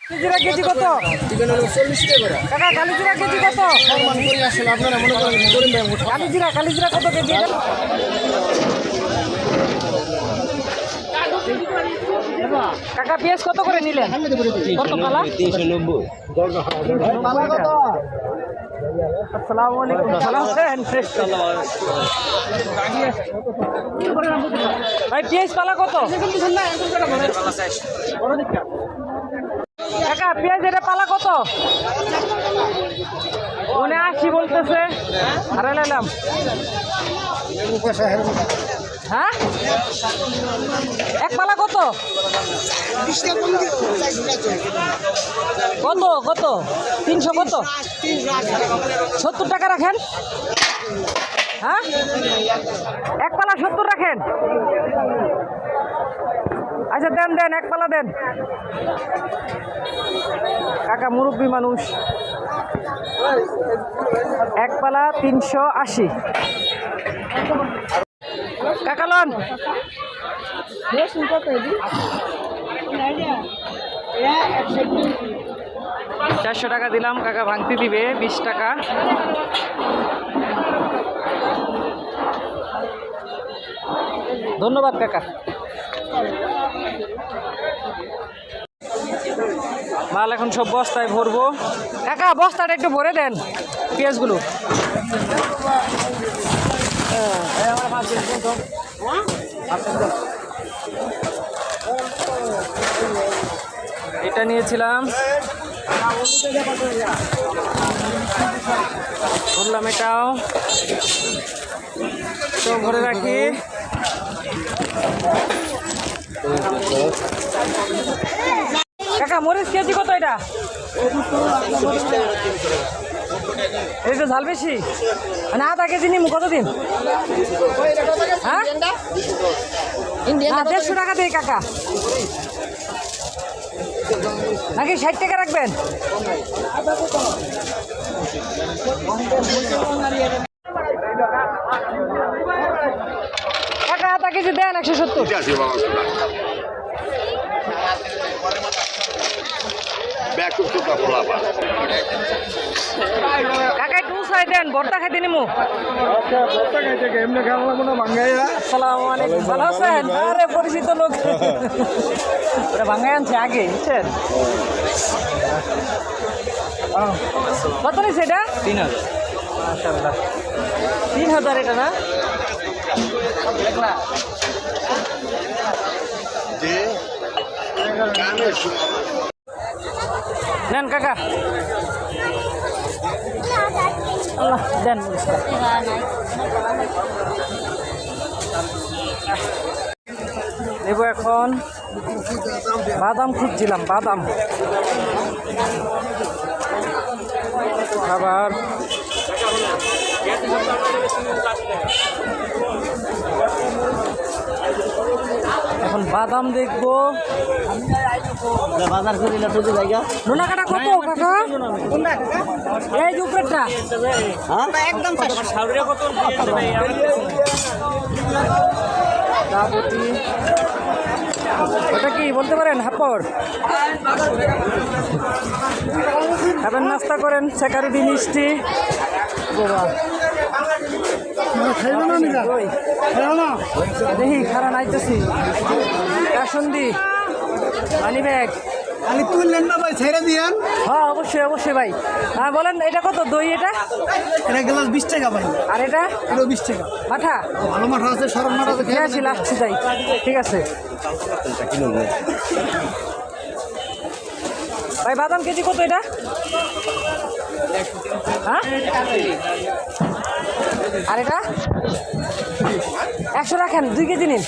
কালিজিরা কেজি কত? কাকা কালিজিরা কেজি কত? কালিজিরা কত কেজি? কাকা পেঁয়াজ কত করে নিলেন? কত পালা? 390। আসসালামু আলাইকুম। ভালো আছেন? ভাই পেঁয়াজ পালা কত? কাকা পেঁয়াজ এটা পালা কত? 79 বলতেছে। আরে লাইলাম। হ্যাঁ এক পালা কত? কত কত? 300 কত? 70 টাকা রাখেন। হ্যাঁ এক পালা 70 রাখেন। আচ্ছা দেন দেন এক পালা দেন। কাকা মুরব্বী মানুষ, এক পালা 380। কাকা লন 400 টাকা দিলাম। কাকা ভাঙতি দিবে 20 টাকা। ধন্যবাদ কাকা। মাল এখন সব বস্তায় ভরবো। কাকা বস্তাটা একটু ভরে দেন পেঁয়াজগুলো। এটা নিয়েছিলাম, বললাম এটাও তো ভরে রাখি। কাকা মরিচ কেজি কত? এটা এটা ঝাল বেশি মানে আধা কেজি নিমু কতদিন? হ্যাঁ 150 টাকা দিই কাকা, নাকি 60 টাকা রাখবেন? কাকা আধা কেজি দেন 170। কাকা একটু উসাই দেন, ভর্তা খাইতে নিমু। আসসালামু আলাইকুম। ভালো আছেন? আরে পরিচিত লোক ভাঙ্গাই আনছে আগে, বুঝছেন? কত নিচ্ছে এটা? 3000। মাশাআল্লাহ 3000 এটা না? নেন কাকা। আল্লাহ দেন। নেব এখন বাদাম খুঁজছিলাম, বাদাম খাবার। এখন বাদাম দেখবো। বাজার করিলা তো জায়গা নোনা কাটা কত কাকা? এই যে উপরেরটা একদম ওটা কি বলতে পারেন? হাপড় খাবেন, নাস্তা করেন, সেকারুটি মিষ্টি। দেখি খারা নাইতেছি। কাসন্দি মানি ব্যাগ আমি তুললেন না ভাই, ছেড়ে দিয়েন। হ্যাঁ অবশ্যই অবশ্যই ভাই। হ্যাঁ বলেন এটা কত? দই এটা গ্লাস 20 টাকা ভাই। আর এটা 20 টাকা। মাঠা ভালো মাঠা আছে, সরব মাঠা আছে। খেয়ে আসি লাস্ট যাই। ঠিক আছে ভাই। বাদাম কেজি কত এটা? হ্যাঁ আর এটা 100 রাখেন, 2 কেজি নিন।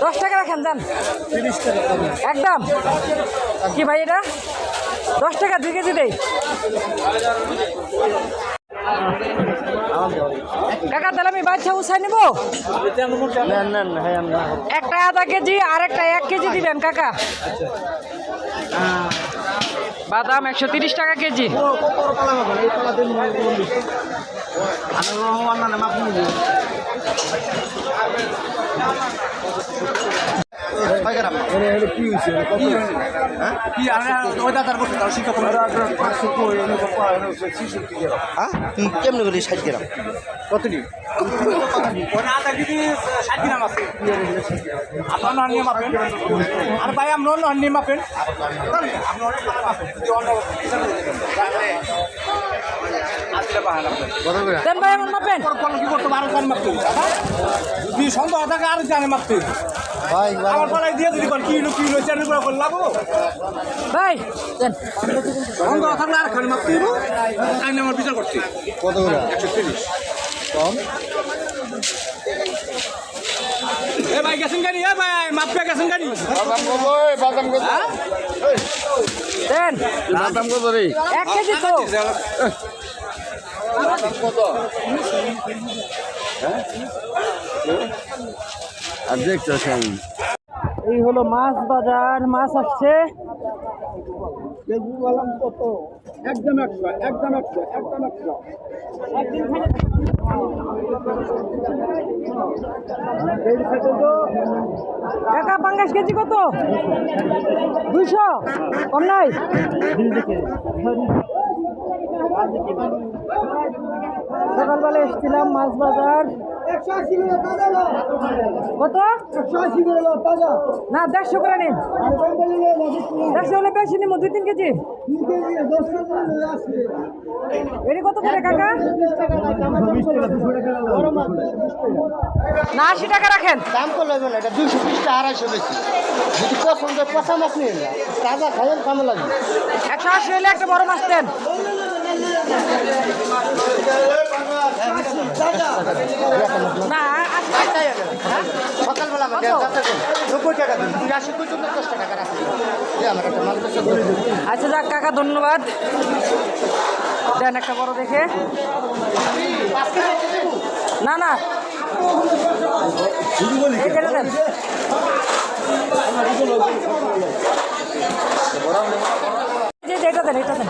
10 টাকা রাখেন, যান 30 টাকা একদম। কি ভাই এটা 10 টাকা 2 কেজি দেই। কাকা তাহলে আমি বাচ্চা উঠাই নিব। একটা আধা কেজি আর একটা 1 কেজি দিবেন কাকা। বাদাম 130 টাকা কেজি। কি হয়েছে কি ওই দাদার বসে তার শিক্ষা কি কেমনে বলি 60 গ্রাম কতটি আধা কেজি 60 গ্রাম আছে আপনার নিয়ে মাপেন আর ভাই আমরা নিয়ে মাপেন দেন ভাই এমন মাপেন কি করতে আরো জানি মাপতে যদি সন্দেহ থাকে আরো জানি মাপতে ভাই আমার পালায় দিয়ে যদি কিলো 4 করে করলাম ভাই দেন সন্দেহ থাকলে আর খালি মাপতে দিব আইন আমার বিচার করতে কত করে 130 কম এ ভাই গেছেন গাড়ি এ ভাই মাপে গেছেন গাড়ি দেন দাম কত রে 1 কেজি তো আর দেখতেছি আমি এই হলো মাছ বাজার, মাছ আসছে। একদম 100 একদম 100 একদম 100 কাকা পাঙ্গাস কেজি কত? 200 কম নাই? সকালবেলা এসেছিলাম মাছ বাজার। কত? না 150 করে নিন। 150 হলে বেশি নিব, 2-3 কেজি। এটি কত করে কাকা? না 80 টাকা রাখেন। দাম করলে হবে না, এটা 220 টা 250 বেশি। যদি পছন্দ পচা মাছ নিয়ে না তাজা খাইয়েন কামে লাগবে। 180 হলে একটা বড় মাছ দেন। না সকালবেলা আমার 90 টাকা দিন 80 পর্যন্ত 10 টাকা রাখি আমার একটা মাছ বেচা করে দিন। আচ্ছা যাক কাকা, ধন্যবাদ। দেন একটা বড় দেখে। না না এইটা দেন। এটা দেন, এটা দেন।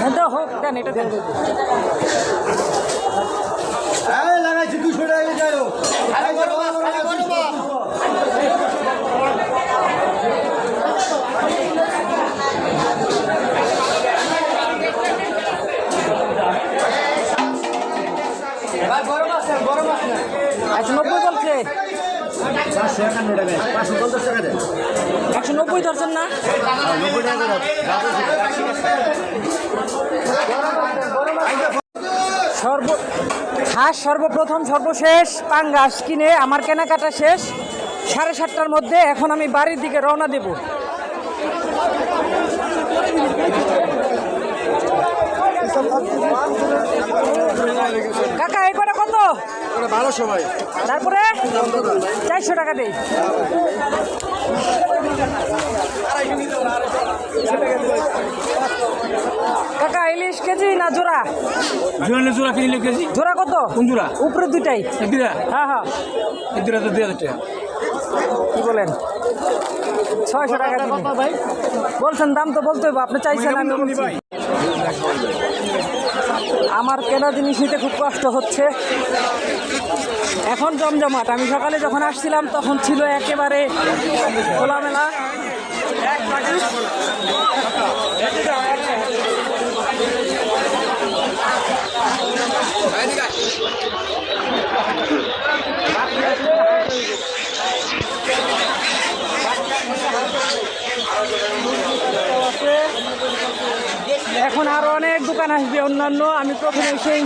হ্যাঁ তো হোক, দেন এটা দেন। লাগাইছি 200 টাকা যাও। আচ্ছা 90 চলছে। 190 ধরছেন না? সর্বপ্রথম সর্বশেষ পাঙ্গাস কিনে আমার কেনাকাটা শেষ 7:30টার মধ্যে। এখন আমি বাড়ির দিকে রওনা দেব। কাকা এই কটা কত? 1200 ভাই। তারপরে 400 টাকা দেই। কাকা ইলিশ কেজি না জোড়া? জোড়া কিনলে কেজি জোড়া কত? কোন জোড়া? উপরে দুইটাই। এদিরা হ্যাঁ হ্যাঁ, এদিরা তো 2000 টাকা। কি বলেন? 600 টাকা দিন বলছেন, দাম তো বলতে হবে। আপনি চাইছেন আমি বলছি। আমার কেনা জিনিস নিতে খুব কষ্ট হচ্ছে। এখন জমজমাট। আমি সকালে যখন আসছিলাম তখন ছিল একেবারে খোলামেলা। এখন আরো অনেক দোকান আসবে অন্যান্য। আমি প্রথমে সেই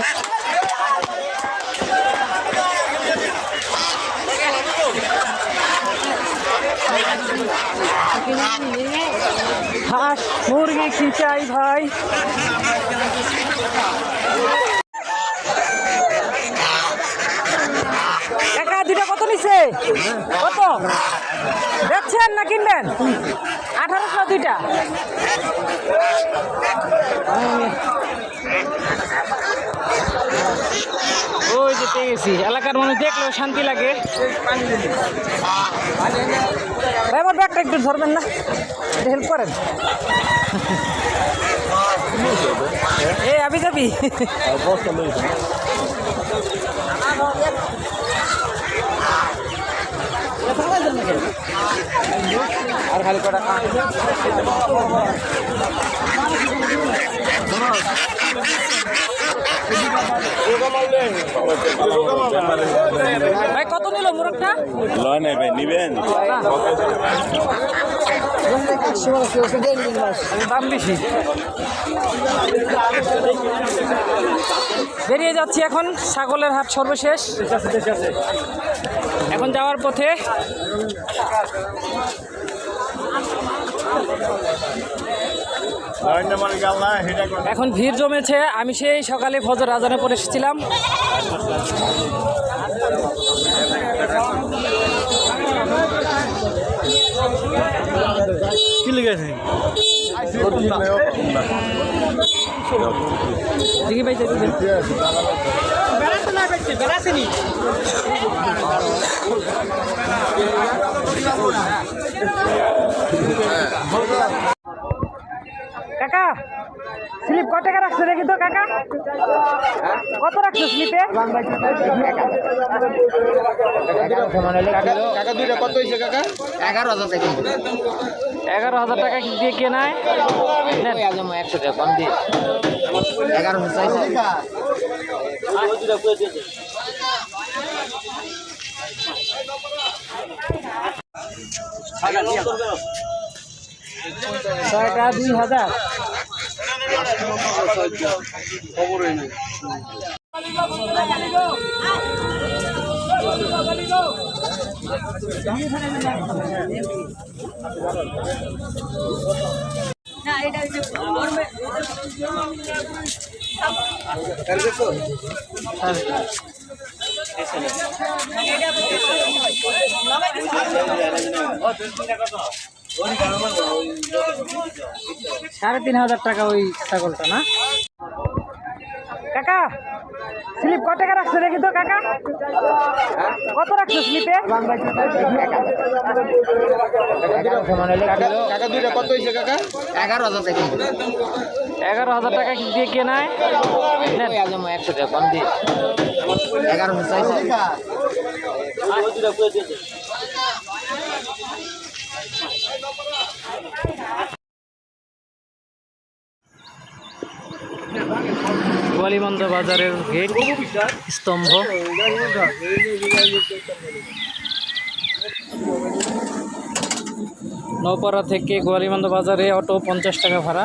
হাঁস মুরগি কি চাই ভাই? একা দুটা কত নিছে? কত দেখছেন না কিনবেন? 1800 দুইটা। ওই যে পেয়ে গেছি। এলাকার মানুষ দেখলেও শান্তি লাগে। ভাই আমার ব্যাগটা একটু ধরবেন না? হেল্প করেন। এই আবি যাবি? আর খালি কটা ভাই কত নিল মোরগটা? লয় নাই ভাই নিবেন? দাম বেশি। বেরিয়ে যাচ্ছি এখন, ছাগলের হাট সর্বশেষ। এখন যাওয়ার পথে এখন ভিড় জমেছে। আমি সেই সকালে ফজর আজানে পড়ে এসেছিলাম। কি লেগেছে? দেখি ভাই বেড়াচ্ছেনি কাকা, স্লিপ কত টাকা রাখছো দেখি তো কাকা, কত রাখছো স্লিপে? কাকা দুইটা কত হয়েছে কাকা? 11,000 টাকা। 11,000 টাকা দিয়ে কেনায় 100 টাকা কম দিয়ে 11,000 চাইছে। টাকা 2,000। না এটা সাড়ে 3,000 টাকা ওই ছাগলটা না কাকা? স্লিপ কত টাকা রাখছো দেখি তো কাকা, কত রাখছো স্লিপে? কাকা দুইটা কত হয়েছে কাকা? 11,000 টাকা। 11,000 টাকা দিয়ে কেনায় 100 টাকা কম দিয়ে 11,000 চাইছে। গোয়ালিবন্ধ বাজারের গেট স্তম্ভ। নৌপাড়া থেকে গোয়ালিবন্ধ বাজারে অটো 50 টাকা ভাড়া।